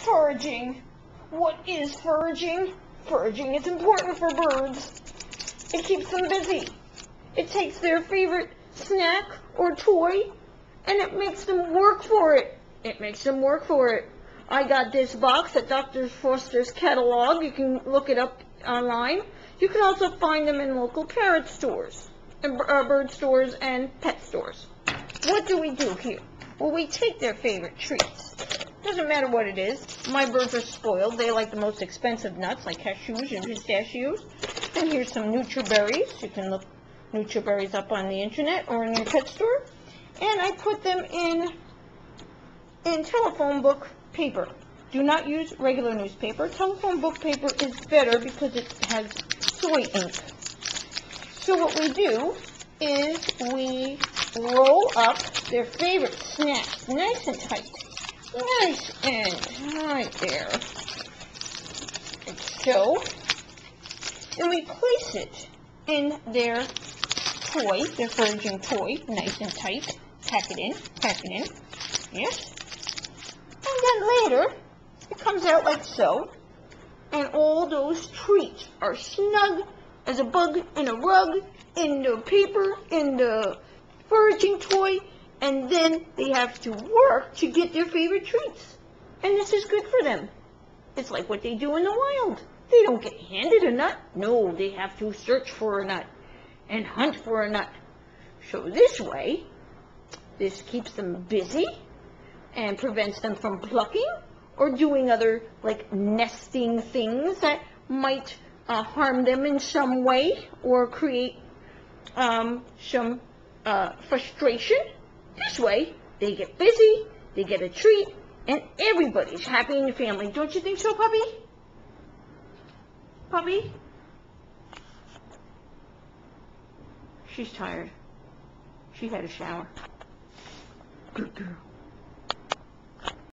Foraging. What is foraging? Foraging is important for birds. It keeps them busy. It takes their favorite snack or toy, and it makes them work for it. I got this box at Dr. Foster's catalog. You can look it up online. You can also find them in local parrot stores, and bird stores, and pet stores. What do we do here? Well, we take their favorite treats. Doesn't matter what it is. My birds are spoiled. They like the most expensive nuts, like cashews and pistachios. And here's some NutriBerries. You can look NutriBerries up on the internet or in your pet store. And I put them in telephone book paper. Do not use regular newspaper. Telephone book paper is better because it has soy ink. So what we do is we roll up their favorite snacks nice and tight. Nice and tight there. Like so. And we place it in their toy, their foraging toy, nice and tight. Pack it in. Yes. And then later, it comes out like so. And all those treats are snug as a bug in a rug, in the paper, in the foraging toy. And then they have to work to get their favorite treats. And this is good for them. It's like what they do in the wild. They don't get handed a nut. No, they have to search for a nut and hunt for a nut. So this way, this keeps them busy and prevents them from plucking or doing other, like, nesting things that might harm them in some way or create some frustration. This way, they get busy, they get a treat, and everybody's happy in the family. Don't you think so, puppy? Puppy? She's tired. She had a shower. Good girl.